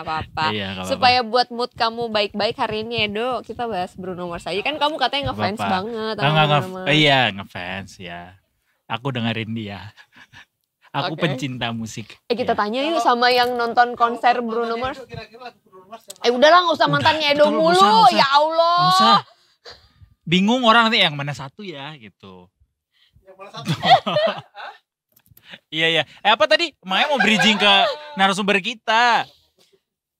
nggak apa-apa. Iya, nggak apa-apa. Supaya buat mood kamu baik-baik hari ini Edo, kita bahas Bruno Mars aja. Kan kamu katanya ngefans Nggak apa-apa. banget Nggak, sama Bruno Mars. iya ngefans ya. Aku dengerin dia. Aku Oke. pencinta musik. Kita Ya. tanya yuk sama yang nonton konser Bruno Mars. Kira-kira lagu Bruno Mars yang Udahlah nggak usah mantannya Edo betul, mulu, nggak usah. ya Allah. Nggak usah. Bingung orang nanti yang mana satu ya gitu. yang mana satu? Iya iya. Apa tadi? Makanya mau bridging ke narasumber kita.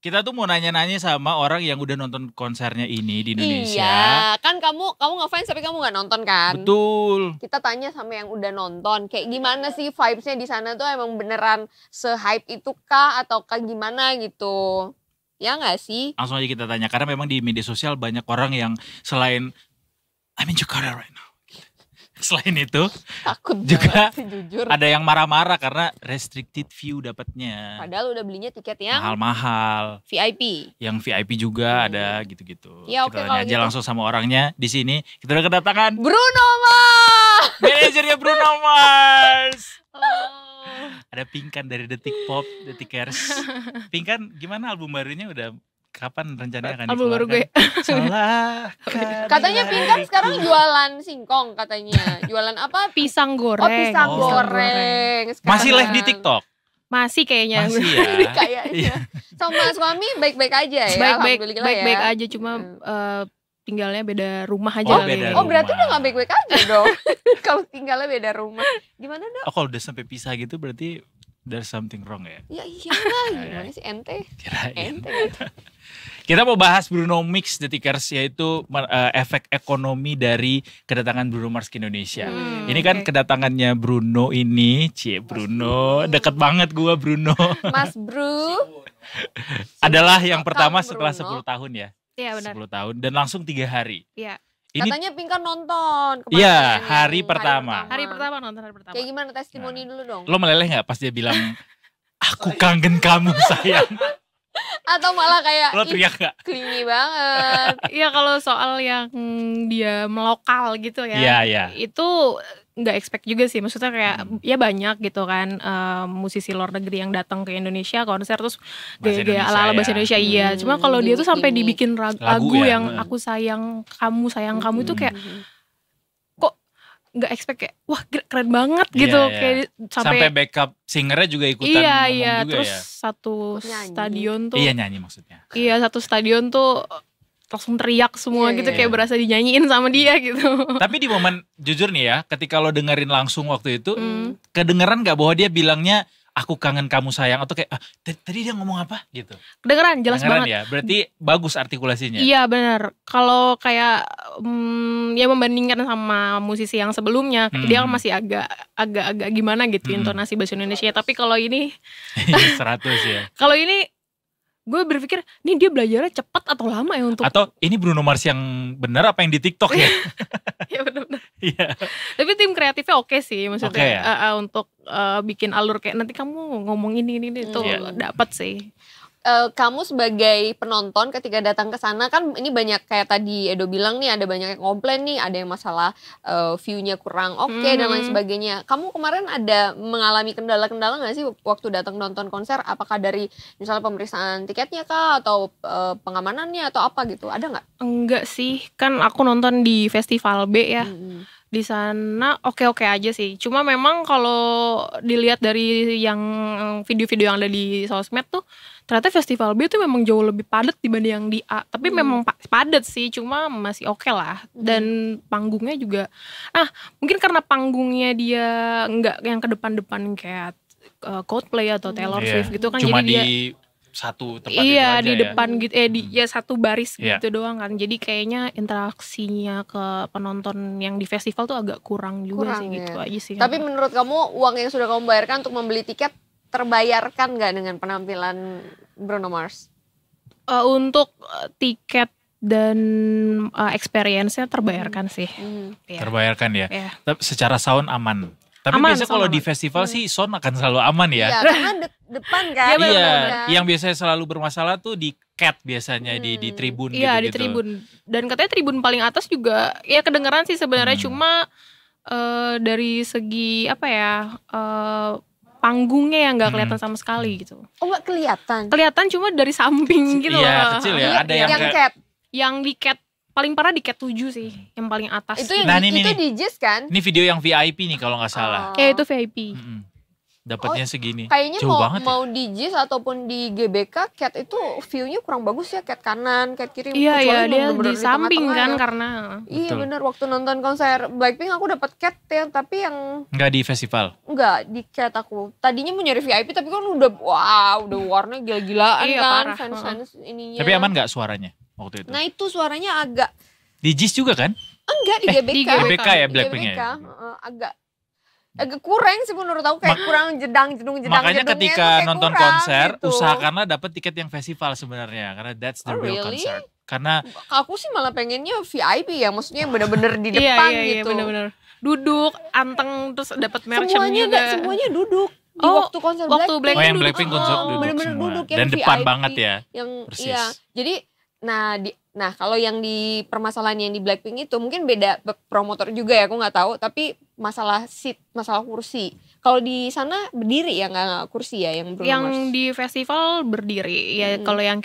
Kita tuh mau nanya-nanya sama orang yang udah nonton konsernya ini di Indonesia. Iya, kan kamu ngefans tapi kamu nggak nonton kan? Betul. Kita tanya sama yang udah nonton, kayak gimana sih vibes-nya di sana tuh emang beneran se-hype itu kah atau kayak gimana gitu? Ya nggak sih? Langsung aja kita tanya karena memang di media sosial banyak orang yang selain I'm in Jakarta right now. Selain itu Takut Juga banget sih, jujur. ada yang marah-marah karena restricted view dapatnya. Padahal udah belinya tiket yang Mahal-mahal. VIP. Yang VIP juga ada gitu-gitu. Ya, oke, kita kalau tanya aja gitu. langsung sama orangnya di sini. Kita udah kedatangan Bruno Mars. manajernya Bruno Mars. Oh. Ada Pinkan dari Detik Pop, Detikers. Pinkan gimana album barunya udah kapan rencananya akan Album baru gue. Salah. Katanya Pinkan sekarang jualan singkong katanya. Jualan apa? Pisang goreng. Oh, pisang Oh. goreng. Masih live di sekarang. TikTok? Masih kayaknya. Masih ya. Kayaknya. Sama suami baik-baik aja ya. Alhamdulillah Baik-baik ya. aja, cuma tinggalnya beda rumah aja. Oh, kali beda ya. Oh berarti rumah. udah gak baik-baik aja dong. Kalau tinggalnya beda rumah. Gimana dong? Oh, kalau udah sampai pisah gitu berarti there's something wrong ya? Ya iyalah. Gimana sih ente? Kirain. Ente. Kita mau bahas Bruno Mix Detikers, yaitu efek ekonomi dari kedatangan Bruno Mars ke Indonesia. Ini kan oke. kedatangannya Bruno ini, Bruno, deket banget gua Bruno. Mas Bro. Adalah yang pertama Kamu, setelah Bruno. 10 tahun ya. Iya benar. 10 tahun dan langsung 3 hari. Iya. Ini Katanya Pinkan nonton. kemarin Iya, yang hari pertama. Hari pertama nonton hari pertama. Kayak gimana testimoni dulu dong? lo meleleh nggak pas dia bilang aku kangen kamu sayang. Atau malah kayak Lo ih, teriak nggak? clingy banget. Iya kalau soal yang dia melokal gitu ya. Iya, iya. Itu nggak expect juga sih, maksudnya kayak ya banyak gitu kan musisi luar negeri yang datang ke Indonesia konser terus Bahasa gaya-gaya Indonesia ala-ala ya. bahasa Indonesia iya. Cuma kalau dia tuh sampai gimmick-gimmick. dibikin lagu ya, yang heeh. aku sayang kamu itu kayak kok nggak expect kayak wah keren banget Iya, gitu iya. kayak Sampai backup singernya juga ikutan iya ngomong iya juga terus ya. satu Nyanyi. stadion tuh Iya nyanyi maksudnya. iya satu stadion tuh langsung teriak semua Iya, gitu iya. kayak berasa dinyanyiin sama dia gitu. Tapi di momen jujur nih ya, ketika lo dengerin langsung waktu itu, Hmm. kedengeran nggak bahwa dia bilangnya aku kangen kamu sayang atau kayak tadi dia ngomong apa gitu? Kedengeran jelas Kedengeran banget. ya, berarti bagus artikulasinya. Iya benar. Kalau kayak ya membandingkan sama musisi yang sebelumnya, dia masih agak gimana gitu intonasi bahasa Indonesia. Tapi kalau ini 100 ya. kalau ini gue berpikir nih dia belajarnya cepat atau lama ya untuk Atau ini Bruno Mars yang benar apa yang di TikTok ya? ya benar-benar. Iya. Tapi tim kreatifnya oke sih maksudnya Oke ya? untuk bikin alur kayak nanti kamu ngomong ini itu Iya. dapat sih. Kamu sebagai penonton ketika datang ke sana kan ini banyak kayak tadi Edo bilang nih ada banyak yang komplain nih, ada yang masalah view-nya kurang oke dan lain sebagainya. Kamu kemarin ada mengalami kendala-kendala nggak sih waktu datang nonton konser? Apakah dari misalnya pemeriksaan tiketnya kah atau pengamanannya atau apa gitu? Ada nggak? Enggak sih, kan aku nonton di Festival B ya. Di sana oke-oke aja sih. Cuma memang kalau dilihat dari yang video-video yang ada di sosmed tuh ternyata Festival B tuh memang jauh lebih padat dibanding yang di A. Tapi memang padat sih, cuma masih oke lah. Dan panggungnya juga mungkin karena panggungnya dia enggak yang ke depan-depan kayak Coldplay atau Taylor Iya. Swift gitu kan. Cuma jadi dia di satu tempat itu iya aja di ya. depan gitu ya satu baris Iya. gitu doang kan, jadi kayaknya interaksinya ke penonton yang di festival tuh agak kurang juga Kurang sih ya. gitu aja sih. Tapi menurut kamu uang yang sudah kamu bayarkan untuk membeli tiket terbayarkan nggak dengan penampilan Bruno Mars? Untuk tiket dan experience-nya terbayarkan sih. Iya. Terbayarkan ya. Iya. Tapi secara sound aman. Tapi Aman, biasanya sound kalau aman. di festival sih sound akan selalu aman ya. Iya, karena depan kan. Iya, Iya, benar. yang biasanya selalu bermasalah tuh di cat biasanya di tribun Iya gitu-gitu. di tribun, dan katanya tribun paling atas juga ya kedengeran sih sebenarnya, cuma dari segi apa ya panggungnya yang nggak kelihatan sama sekali gitu. Oh nggak kelihatan. Kelihatan cuma dari samping gitu Iya, loh. kecil ya. Ada yang kayak cat. Yang di cat paling parah di cat 7 sih, yang paling atas. Itu yang Nah, ini itu nih. di JIS kan? ini video yang VIP nih kalau nggak salah. Oh. Itu VIP. Mm-mm. Dapatnya segini. Kayaknya Jauh banget ya. mau di JIS ataupun di GBK cat itu view-nya kurang bagus ya, cat kanan, cat kiri. Iya Kecuali iya, dia bener-bener di samping tengah-tengah kan ya. karena Iya Betul. bener, waktu nonton konser Blackpink aku dapat cat ya, tapi yang Nggak di festival. enggak di cat aku. Tadinya mau nyari VIP tapi kan udah warnanya gila-gilaan Iya, kan, parah. fans-fans ininya. Tapi aman nggak suaranya waktu itu? Nah itu suaranya agak Di JIS juga kan? enggak di GBK. di GBK ya Di Blackpink GBK, ya. agak kurang sih menurut aku, kayak kurang jedang-jedung Makanya jedungnya ketika tuh kayak nonton kurang konser, gitu. usahakanlah dapat tiket yang festival sebenarnya, karena that's the Oh, real really? concert. Karena Aku sih malah pengennya VIP ya, maksudnya yang bener-bener di iya depan iya gitu. bener-bener duduk anteng terus dapat merchant Semuanya juga. semuanya duduk di Oh, waktu konser waktu Blackpink. oh yang duduk. Blackpink konser Oh, duduk bener-bener semua duduk yang dan depan VIP. banget ya. Yang Persis. iya. Jadi nah kalau yang di permasalahan yang di Blackpink itu mungkin beda promotor juga ya, aku nggak tahu, tapi masalah seat, masalah kursi. Kalau di sana berdiri ya, nggak kursi ya yang Bruno Yang Mars. di festival berdiri ya, Mm. kalau yang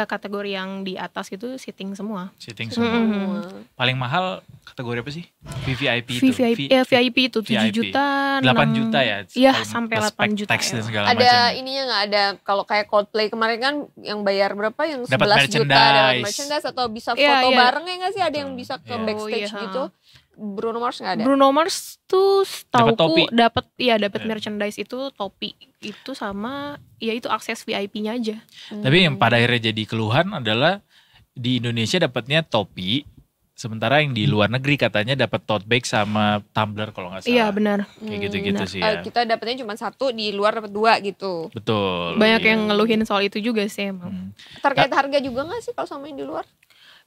kategori yang di atas gitu sitting semua. Sitting semua. Semua. Paling mahal kategori apa sih? VVIP itu. VIP itu 7 VIP. juta 8 6 juta ya. Iya, Kalau sampai plus 8 juta tax ya. dan segala Ada macam. ininya nggak, ada kalau kayak Coldplay kemarin kan yang bayar berapa, yang 11 Dapat juta dapat merchandise. merchandise atau bisa Iya, foto iya. bareng ya nggak sih, ada yang bisa ke Iya. backstage Oh, iya. gitu. Bruno Mars nggak ada. Bruno Mars tuh Dapat topi. dapat dapat Iya. merchandise itu, topi itu sama ya itu akses VIP-nya aja. Tapi yang pada akhirnya jadi keluhan adalah di Indonesia dapatnya topi, sementara yang di luar negeri katanya dapat tote bag sama tumbler kalau nggak salah. Iya benar. Kayak gitu-gitu benar. sih ya. Kita dapetnya cuma satu, di luar dapat 2 gitu. Betul. Banyak iya. yang ngeluhin soal itu juga sih emang. Hmm. Terkait harga juga nggak sih kalau sama yang di luar?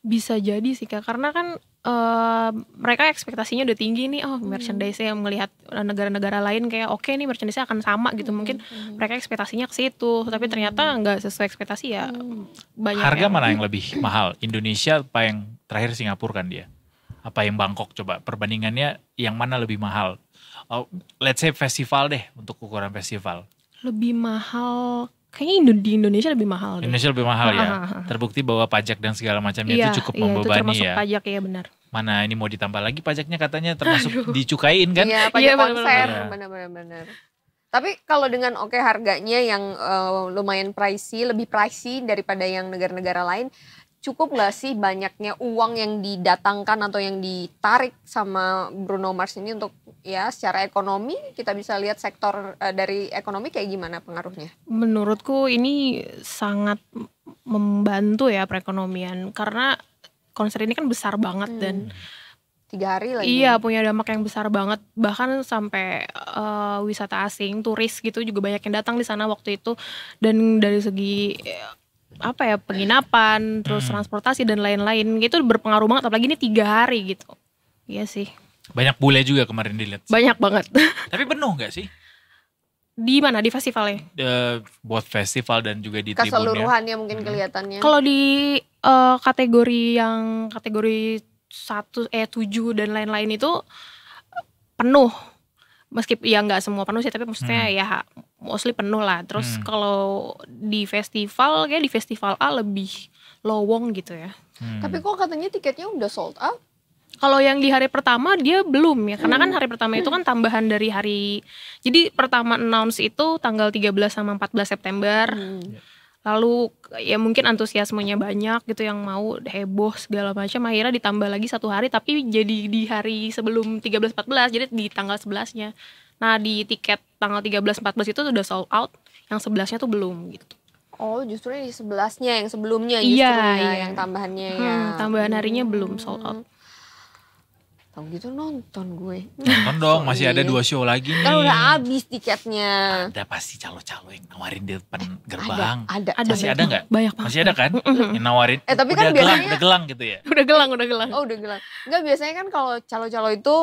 Bisa jadi sih Kak, karena kan mereka ekspektasinya udah tinggi nih, merchandise-nya melihat negara-negara lain kayak oke nih merchandise-nya akan sama gitu, mungkin mereka ekspektasinya ke situ, tapi ternyata nggak sesuai ekspektasi ya. Banyak Harga yang- mana yang lebih mahal? Indonesia apa yang terakhir Singapura kan dia? Apa yang Bangkok, coba perbandingannya yang mana lebih mahal? Oh, let's say festival deh, untuk ukuran festival. Lebih mahal kayaknya di Indonesia lebih mahal deh. Indonesia lebih mahal ya. Ah. Terbukti bahwa pajak dan segala macamnya Iya, itu cukup iya, itu membebani termasuk ya. pajak ya benar. Mana ini mau ditambah lagi pajaknya katanya termasuk dicukain kan? Iya, pajak Iya, konser, benar-benar. benar-benar. Tapi kalau dengan harganya yang lumayan lebih pricey daripada yang negara-negara lain, cukup nggak sih banyaknya uang yang didatangkan atau yang ditarik sama Bruno Mars ini untuk ya secara ekonomi, kita bisa lihat sektor dari ekonomi kayak gimana pengaruhnya? Menurutku ini sangat membantu ya perekonomian, karena konser ini kan besar banget dan 3 hari lagi. iya punya dampak yang besar banget, bahkan sampai wisata asing, turis gitu juga banyak yang datang di sana waktu itu, dan dari segi penginapan, terus transportasi dan lain-lain gitu berpengaruh banget, apalagi ini 3 hari gitu. Iya sih, Banyak bule juga kemarin dilihat. banyak banget. Tapi penuh nggak sih? Di mana di festivalnya? Buat festival dan juga di tribunnya. Keseluruhannya mungkin kelihatannya. Kalau di kategori 7 dan lain-lain itu penuh. Meskipun ya nggak semua penuh sih, tapi maksudnya ya mostly penuh lah. Terus kalau di festival, kayak di festival A lebih lowong gitu ya. Tapi kok katanya tiketnya udah sold out? Kalau yang di hari pertama dia belum ya, karena kan hari pertama itu kan tambahan dari hari. Jadi pertama announce itu tanggal 13 sama 14 September. Lalu ya mungkin antusiasmenya banyak gitu yang mau heboh segala macam, akhirnya ditambah lagi 1 hari, tapi jadi di hari sebelum 13-14, jadi di tanggal 11-nya. Nah di tiket tanggal 13-14 itu udah sold out, yang 11-nya tuh belum gitu. Oh, justru di 11-nya yang sebelumnya Iya, justru ya, iya. yang tambahannya ya. Tambahan harinya belum sold out. Tahu gitu nonton gue. Nonton dong, masih ada Sorry. 2 show lagi nih. Kan udah habis tiketnya. Ada pasti calo-calo yang nawarin di depan gerbang. Ada. Masih ada nggak? Banyak banget. Masih ada kan? Yang nawarin. Tapi udah kan gelang, biasanya- udah gelang gitu ya. Udah gelang. Oh, udah gelang. Enggak, biasanya kan kalau calo-calo itu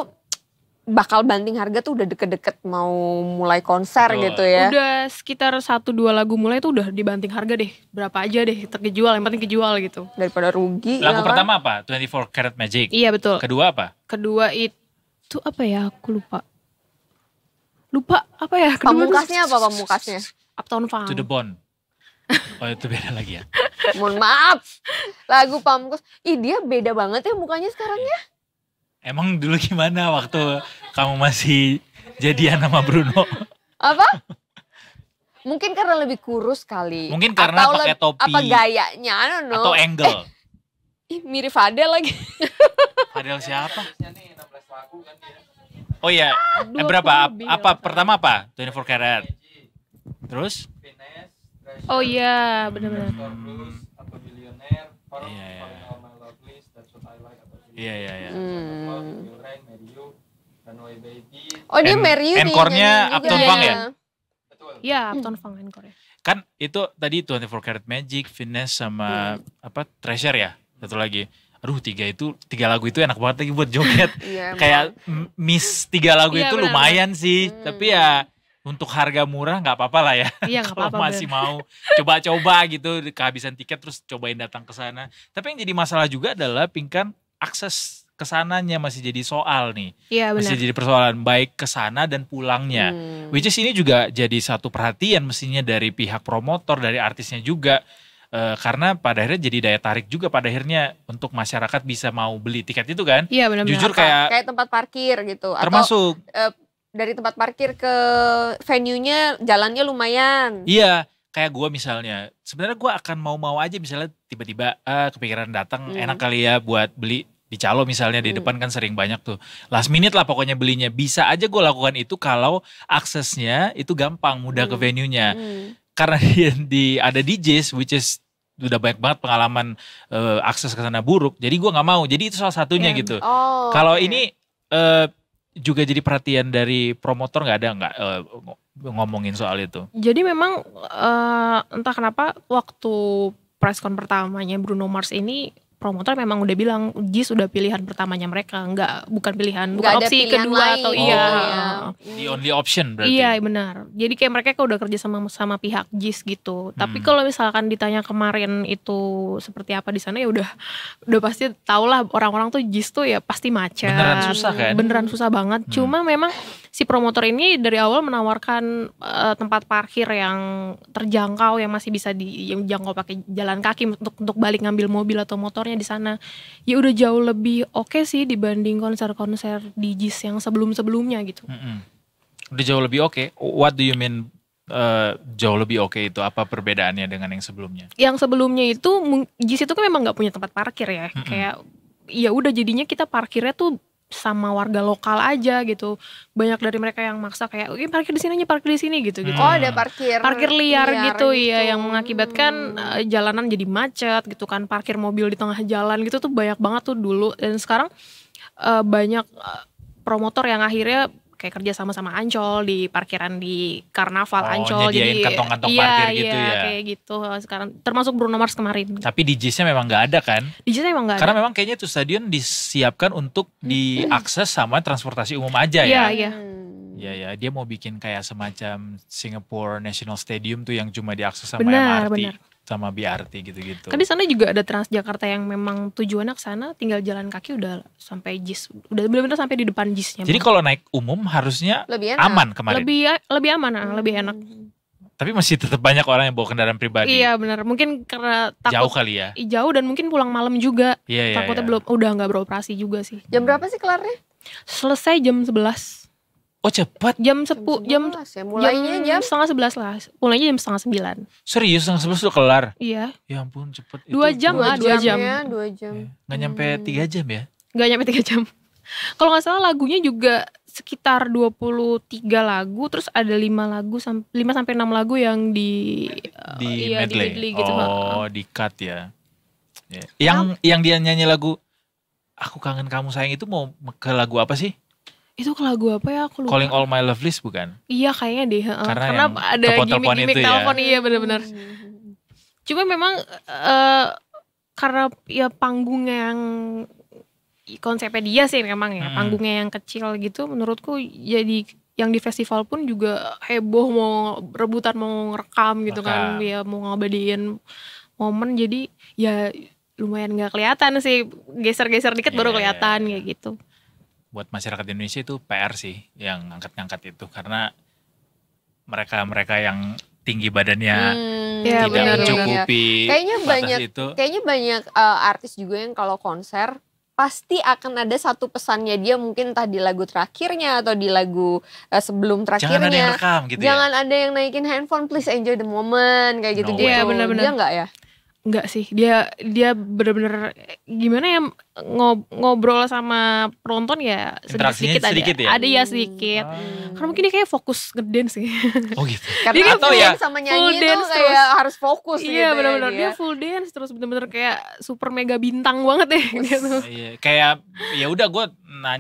bakal banting harga tuh udah deket-deket mau mulai konser Betul. gitu ya. Udah sekitar 1-2 lagu mulai tuh udah dibanting harga deh. Berapa aja deh terkejual, yang penting kejual gitu. Daripada rugi. Lagu ya kan? pertama apa? 24 Karat Magic. Iya betul. Kedua apa? Kedua itu apa ya, aku lupa. lupa apa ya kedua tuh. Pamungkasnya apa pamungkasnya? Uptown Funk. To the Bone. Oh itu beda lagi ya. Mohon maaf. Lagu Pamungkas. Ih dia beda banget ya mukanya sekarang ya. Emang dulu gimana waktu kamu masih jadian sama Bruno? Apa? Mungkin karena lebih kurus kali. Mungkin karena Atau pakai topi. Apa gayanya? I don't know. Atau angle. Ih mirip Fadel lagi. Padahal siapa? Oh iya, 20 berapa? lebih, Apa kalau pertama apa? 24 karat. Terus? Oh iya, benar-benar. Iya, iya. Iya, iya, iya. Oh dia Mary You nih. Encore-nya nyanyi juga. Uptown Funk ya? Iya, Uptown Funk encore. Kan itu tadi 24 Karat Magic, Finesse sama apa Treasure ya? Satu lagi. Aduh tiga lagu itu enak banget lagi buat joget. Iya, Kayak miss 3 lagu Iya, itu benar, lumayan sih. Tapi ya untuk harga murah nggak apa-apa lah ya. Iya, nggak Kalau apa-apa, masih mau coba-coba gitu kehabisan tiket terus cobain datang ke sana. Tapi yang jadi masalah juga adalah Pingkan akses ke sananya masih jadi soal nih. Iya, Masih benar. jadi persoalan baik ke sana dan pulangnya. Which is ini juga jadi satu perhatian mestinya dari pihak promotor, dari artisnya juga. Karena pada akhirnya jadi daya tarik juga pada akhirnya untuk masyarakat bisa mau beli tiket itu kan. Iya, benar-benar. Jujur Apa? kayak Kayak tempat parkir gitu. Atau termasuk dari tempat parkir ke venue-nya jalannya lumayan. iya kayak gue misalnya sebenarnya gue akan mau aja misalnya tiba-tiba kepikiran datang enak kali ya buat beli di Calo misalnya di depan kan sering banyak tuh last minute lah pokoknya belinya bisa aja gue lakukan itu kalau aksesnya itu gampang mudah ke venue-nya karena ada DJs which is udah banyak banget pengalaman akses ke sana buruk jadi gue nggak mau jadi itu salah satunya Iya. gitu Oh. kalau oke. ini juga jadi perhatian dari promotor nggak ngomongin soal itu. Jadi memang entah kenapa waktu press con pertamanya Bruno Mars ini promotor memang udah bilang Jis udah pilihan pertamanya mereka, bukan pilihan, Nggak bukan ada opsi pilihan kedua lain. atau Oh, iya. The only option berarti. Iya benar. Jadi kayak mereka udah kerja sama pihak Jis gitu. Tapi kalau misalkan ditanya kemarin itu seperti apa di sana ya udah pasti tau lah orang-orang tuh Jis tuh ya pasti macet. Beneran susah kan? Beneran susah banget. Cuma memang si promotor ini dari awal menawarkan tempat parkir yang terjangkau yang masih bisa dijangkau pakai jalan kaki untuk balik ngambil mobil atau motornya di sana. Ya udah jauh lebih oke sih dibanding konser-konser di Jis yang sebelum-sebelumnya gitu. Udah jauh lebih oke. What do you mean jauh lebih oke itu? Apa perbedaannya dengan yang sebelumnya? Yang sebelumnya itu Jis itu kan memang nggak punya tempat parkir ya. Kayak ya udah jadinya kita parkirnya tuh sama warga lokal aja gitu. Banyak dari mereka yang maksa kayak oke parkir di sini aja, parkir di sini gitu. Oh ada parkir Liar gitu ya yang mengakibatkan jalanan jadi macet gitu kan. Parkir mobil di tengah jalan gitu tuh banyak banget tuh dulu. Dan sekarang banyak promotor yang akhirnya kayak kerja sama Ancol di parkiran di Karnaval Ancol nyediain kantong-kantong parkir gitu ya. kayak gitu sekarang termasuk Bruno Mars kemarin. Tapi di Jis-nya memang nggak ada kan? Di Jis emang nggak ada. Karena memang kayaknya itu stadion disiapkan untuk diakses sama transportasi umum aja ya. Iya. Iya, dia mau bikin kayak semacam Singapore National Stadium tuh yang cuma diakses sama Benar, MRT benar. sama BRT gitu-gitu. Kan di sana juga ada Transjakarta yang memang tujuannya ke sana, tinggal jalan kaki udah sampai JIS, udah benar-benar sampai di depan JIS-nya. Jadi kalau naik umum harusnya Lebih enak. aman kemarin. lebih aman, lebih enak. Tapi masih tetap banyak orang yang bawa kendaraan pribadi. Iya benar, mungkin karena Jauh takut kali ya. jauh dan mungkin pulang malam juga. Iya. Takutnya belum udah nggak beroperasi juga sih. Jam berapa sih kelarnya? Selesai jam 11. Oh cepat. Jam 10 jam 11 ya. Mulainya jam setengah 11 lah. Mulainya jam setengah 9. Serius setengah 11 udah kelar. Iya. Ya ampun cepet. 2 jam lah, 2 jam. ya, 2 jam. Nggak nyampe 3 jam ya. Nggak nyampe 3 jam. Kalau nggak salah lagunya juga sekitar 23 lagu, terus ada 5 sampai 6 lagu yang di iya, di medley. medley gitu. Oh, di cut ya. Yang dia nyanyi lagu Aku Kangen Kamu Sayang itu mau ke lagu apa sih? Itu ke lagu apa ya? Aku lupa. Calling All My Lovelies bukan? Iya kayaknya deh. Karena Karena yang ada telepon-telepon gimmick-gimmick itu ya. telepon, iya benar-benar. Cuma memang karena ya panggungnya yang konsepnya dia sih memang ya, panggungnya yang kecil gitu, menurutku jadi yang di festival pun juga heboh mau rebutan mau ngerekam gitu kan, ya mau ngabadiin momen, jadi ya lumayan nggak kelihatan sih, geser-geser dikit baru kelihatan kayak gitu. Buat masyarakat Indonesia itu PR sih yang ngangkat-ngangkat itu karena mereka yang tinggi badannya Ya, tidak benar, mencukupi Kayaknya batas banyak itu. Kayaknya banyak artis juga yang kalau konser pasti akan ada satu pesannya dia, mungkin entah di lagu terakhirnya atau di lagu sebelum Jangan ada yang terakhirnya. rekam gitu Jangan ada yang naikin handphone, please enjoy the moment kayak No gitu-gitu. way. Iya, benar-benar. Dia enggak ya? Enggak sih, dia bener-bener gimana ya, ngobrol sama penonton ya Interaksinya sedikit ada. sedikit ya? Ada ya sedikit. Karena mungkin dia kayak fokus ngedance sih. Oh gitu. Karena Atau dia ya sama full nyanyi itu dance kayak terus. harus fokus gitu Iya ya benar-benar dia. dia full dance terus bener-bener kayak super mega bintang banget deh gitu. Iya, kayak ya udah gue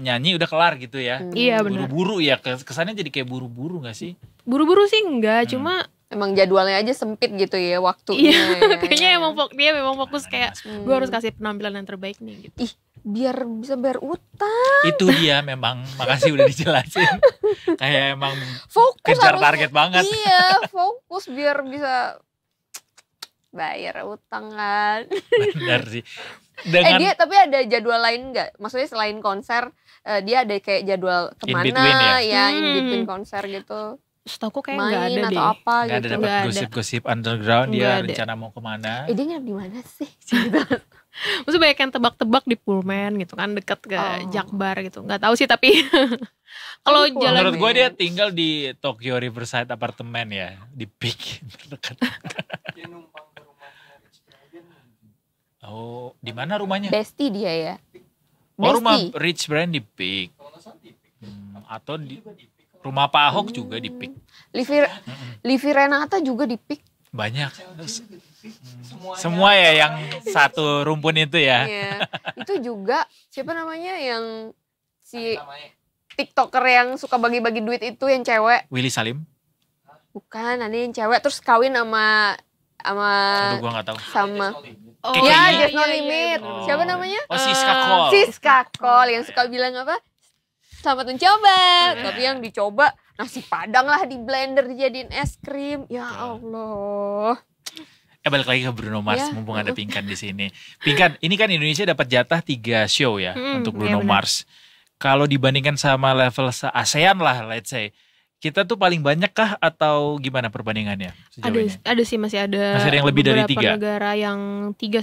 nyanyi udah kelar gitu ya. Iya benar. Buru-buru ya, kesannya jadi kayak buru-buru gak sih? Buru-buru sih enggak, cuma Emang jadwalnya aja sempit gitu ya waktunya. iya ya. kayaknya emang dia memang fokus kayak gue harus kasih penampilan yang terbaik nih gitu. Ih, biar bisa bayar utang. Itu dia memang, makasih udah dijelasin. Kayak emang Fokus kejar harus target banget. Iya, fokus biar bisa bayar utang kan. Bener sih. Dengan Dia tapi ada jadwal lain nggak? Maksudnya selain konser, dia ada kayak jadwal kemana between ya? in between konser gitu. Setahu kayak enggak Main ada atau deh. apa nggak ada gitu. dapat Nggak ada. gosip-gosip underground dia Nggak ada. rencana mau kemana. Dia nginep di mana sih? Gitu. Maksudnya banyak yang tebak-tebak di Pullman gitu kan, deket ke Oh. Jakbar gitu. Nggak tahu sih tapi kalau Tapi jalan Menurut gue dia tinggal di Tokyo Riverside apartemen ya, di Peak terdekat. Dia numpang ke rumahnya Rich Brian. Oh, di mana rumahnya? Besti dia ya. Oh, rumah Besti. Rich Brian di Peak. Kalau nggak salah di Pik. Atau di rumah Pak Ahok juga di Peak. Livi Renata juga di Pik. Banyak. Semuanya. Semua ya yang satu rumpun itu ya. Iya. Itu juga siapa namanya yang si Namanya. TikToker yang suka bagi-bagi duit itu yang cewek. Willy Salim. Bukan, ada yang cewek terus kawin sama Aduh, gua nggak tahu. sama Oh, Kayak ya gini. Just No Limit. Oh. Siapa namanya? Oh, Siska Cole. Siska Cole yang suka bilang apa? Selamat mencoba. Tapi yang dicoba nasi padang lah di blender dijadiin es krim. Ya Allah. Balik lagi ke Bruno Mars, Ya. mumpung ada Pinkan di sini. Pinkan, ini kan Indonesia dapat jatah 3 show ya untuk Bruno iya benar. Mars. Kalau dibandingkan sama level se-ASEAN lah, let's say, kita tuh paling banyak kah atau gimana perbandingannya sejauh ini? ada sih masih ada. Masih ada yang lebih dari beberapa 3? negara yang 3,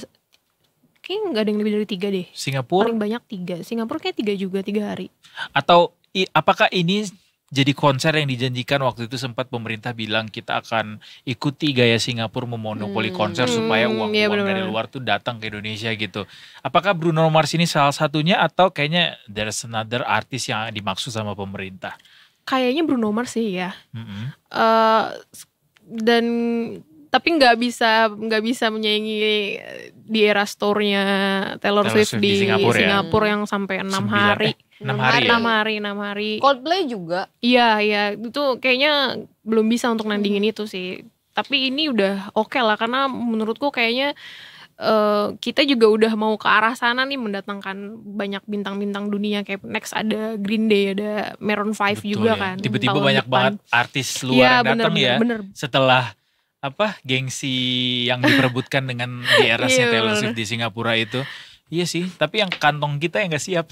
kayaknya nggak ada yang lebih dari 3 deh. Singapura Paling banyak 3. Singapura kayak 3 juga 3 hari. atau apakah ini jadi konser yang dijanjikan waktu itu sempat pemerintah bilang kita akan ikuti gaya Singapura memonopoli konser supaya uang-uang iya dari benar-benar. luar tuh datang ke Indonesia gitu. Apakah Bruno Mars ini salah satunya atau kayaknya there's another artis yang dimaksud sama pemerintah? Kayaknya Bruno Mars sih ya. Mm-mm. Dan tapi nggak bisa menyaingi di era store-nya Taylor Swift di Singapura, ya? yang sampai 6 9 hari. 6 hari ya? 6 hari. Coldplay juga. Iya, itu kayaknya belum bisa untuk nandingin itu sih. Tapi ini udah oke lah karena menurutku kayaknya kita juga udah mau ke arah sana nih, mendatangkan banyak bintang-bintang dunia kayak next ada Green Day, ada Maroon 5 Betul juga ya. kan. Tiba-tiba tahun banyak depan. banget artis luar Iya, yang datang ya. bener. Setelah gengsi yang diperebutkan dengan di erasnya Iya, Taylor bener. Swift di Singapura itu. Iya sih, tapi yang kantong kita yang gak siap.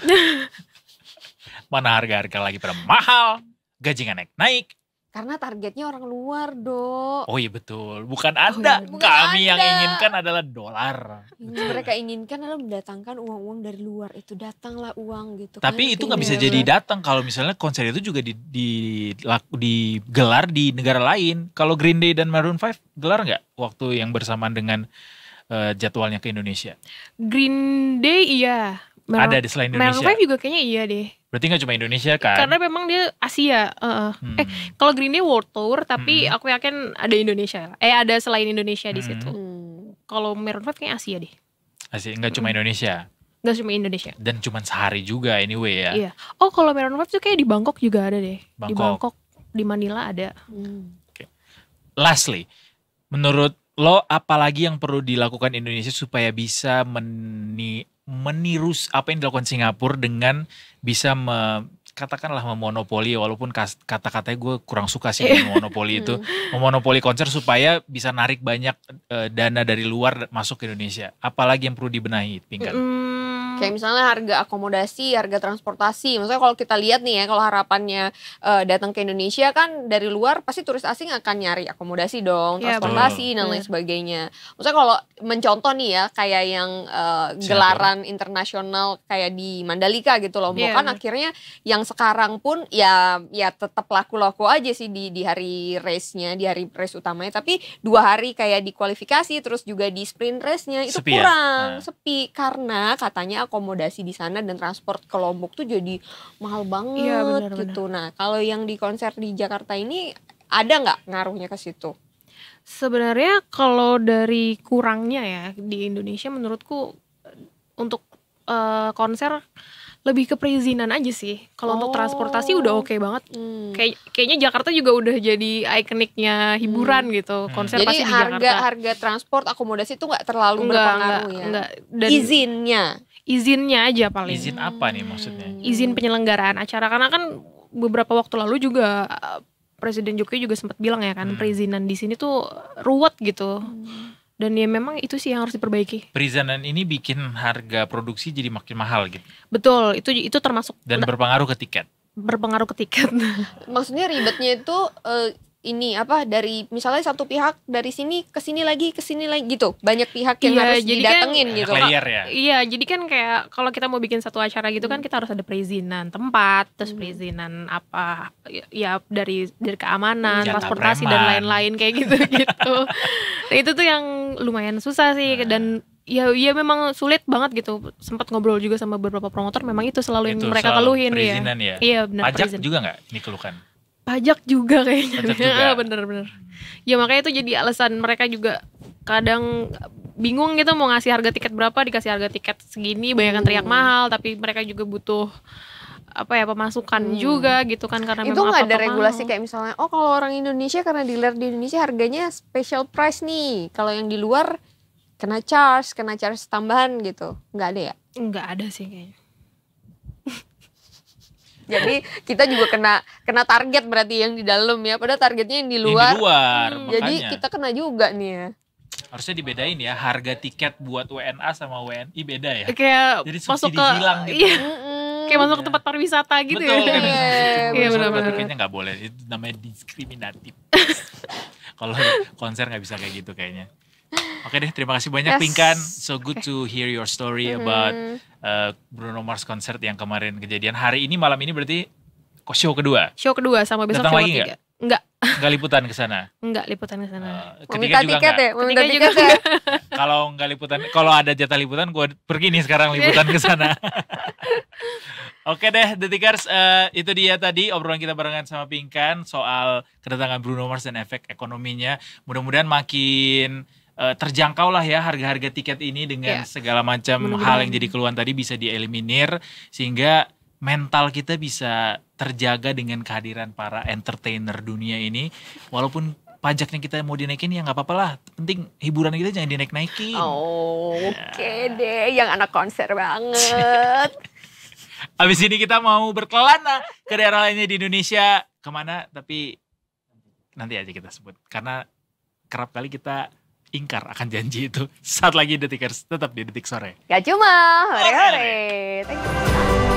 Mana harga-harga lagi pada mahal, gaji gak naik-naik. Karena targetnya orang luar, Dok. Oh iya betul, bukan Anda. Bukan Kami yang Anda. inginkan adalah dolar. Yang mereka inginkan adalah mendatangkan uang-uang dari luar. Itu datanglah uang gitu. Tapi Kalian itu nggak bisa keinginan jadi luar. datang kalau misalnya konser itu juga digelar di negara lain. Kalau Green Day dan Maroon 5 gelar nggak waktu yang bersamaan dengan jadwalnya ke Indonesia? Green Day iya. Ada di selain Maroon Indonesia. 5 juga kayaknya iya deh. Berarti nggak cuma Indonesia kan? Karena memang dia Asia. Kalau Green Day World Tour, tapi aku yakin ada Indonesia. Ada selain Indonesia di situ. Kalau Maroon 5 kayaknya Asia deh. Asik, nggak cuma Indonesia. Nggak cuma Indonesia. Dan cuma sehari juga anyway ya. Iya. Oh kalau Maroon 5 tuh kayak di Bangkok juga ada deh. Di Bangkok. Bangkok, di Manila ada. Lastly, menurut lo apalagi yang perlu dilakukan Indonesia supaya bisa meniru apa yang dilakukan Singapura dengan bisa katakanlah memonopoli, walaupun kata-katanya gue kurang suka sih dengan monopoli itu, memonopoli konser supaya bisa narik banyak dana dari luar masuk ke Indonesia. Apalagi yang perlu dibenahi, Pinkan? Kayak misalnya harga akomodasi, harga transportasi. Maksudnya kalau kita lihat nih ya, kalau harapannya datang ke Indonesia kan dari luar pasti turis asing akan nyari akomodasi dong, Iya, transportasi dan lain sebagainya. Maksudnya kalau mencontoh nih ya kayak yang gelaran internasional kayak di Mandalika gitu loh, Iya, kan benar. akhirnya yang sekarang pun ya tetap laku-laku aja sih di hari race-nya, di hari race utamanya, tapi 2 hari kayak di kualifikasi terus juga di sprint race-nya itu Sepi ya? kurang, Nah. sepi karena katanya akomodasi di sana dan transport ke Lombok tuh jadi mahal banget Iya, benar, gitu. Nah, kalau yang di konser di Jakarta ini ada nggak ngaruhnya ke situ? Sebenarnya kalau dari kurangnya ya di Indonesia menurutku untuk konser lebih ke perizinan aja sih. Kalau untuk transportasi udah oke banget. Kayaknya Jakarta juga udah jadi ikoniknya hiburan gitu. Konser Jadi pasti di Jakarta. harga transport akomodasi itu nggak terlalu berpengaruh ya. Enggak. Dan izinnya aja paling. Izin apa nih maksudnya? Izin penyelenggaraan acara, karena kan beberapa waktu lalu juga Presiden Jokowi juga sempat bilang ya kan, perizinan di sini tuh ruwet gitu. Dan ya memang itu sih yang harus diperbaiki. Perizinan ini bikin harga produksi jadi makin mahal gitu. Betul, itu termasuk Dan berpengaruh ke tiket. berpengaruh ke tiket. Maksudnya ribetnya itu ini apa, dari misalnya satu pihak dari sini ke sini lagi gitu. Banyak pihak yang Iya, harus jadi kan- didatengin Banyak gitu. layer ya. Iya, jadi kan kayak kalau kita mau bikin satu acara gitu kan kita harus ada perizinan tempat, terus perizinan apa ya dari keamanan, Jatah transportasi preman. dan lain-lain kayak gitu-gitu. Nah, itu tuh yang lumayan susah sih dan ya memang sulit banget gitu. Sempat ngobrol juga sama beberapa promotor, memang itu selalu yang Itu mereka soal keluhin perizinan ya. Iya, benar. Pajak juga nggak dikeluhkan? Pajak juga kayaknya. Pajak juga. Bener-bener. Ya makanya itu jadi alasan mereka juga kadang bingung gitu mau ngasih harga tiket berapa, dikasih harga tiket segini, banyak teriak mahal, tapi mereka juga butuh apa ya, pemasukan juga gitu kan, karena Itu memang nggak ada apa-apa regulasi mahal. kayak misalnya, oh kalau orang Indonesia karena dealer di Indonesia harganya special price nih. Kalau yang di luar kena charge tambahan gitu. Nggak ada ya? Nggak ada sih kayaknya. Jadi kita juga kena target berarti yang di dalam ya. Padahal targetnya yang di Yang luar. di luar, Jadi makanya. kita kena juga nih ya. Harusnya dibedain ya, harga tiket buat WNA sama WNI beda ya. Kayak Jadi masuk subsidi ke silang gitu. iya, kayak masuk ke tempat pariwisata gitu Betul, ya. kan? Iya, benar-benar. Tapi kayaknya nggak boleh, itu namanya diskriminatif. Kalau konser nggak bisa kayak gitu kayaknya. Oke deh, terima kasih banyak Yes. Pinkan. So good to hear your story about Bruno Mars concert yang kemarin kejadian. Hari ini, malam ini berarti show kedua. Show kedua sama besok Datang show lagi ketiga. Enggak Nggak liputan ke sana. liputan ke sana. Meminta Ketiga juga tiket nggak. ya, meminta Ketiga tiket juga. ya. Kalau nggak liputan, kalau ada jatah liputan, gue pergi nih sekarang liputan ke sana. Oke deh, Detikers, itu dia tadi obrolan kita barengan sama Pinkan soal kedatangan Bruno Mars dan efek ekonominya. Mudah-mudahan makin terjangkau lah ya harga-harga tiket ini dengan segala macam hal yang jadi keluhan tadi bisa dieliminir, sehingga mental kita bisa terjaga dengan kehadiran para entertainer dunia ini. Walaupun pajaknya kita mau dinaikin ya nggak apa-apa lah, penting hiburan kita jangan dinaik-naikin. Oh, oke deh, yang anak konser banget. Abis ini kita mau berkelana ke daerah lainnya di Indonesia. Kemana? Tapi nanti aja kita sebut. Karena kerap kali kita ingkar akan janji itu. Saat lagi Detikers tetap di Detik Sore. Gak cuma hore-hore. Thank you.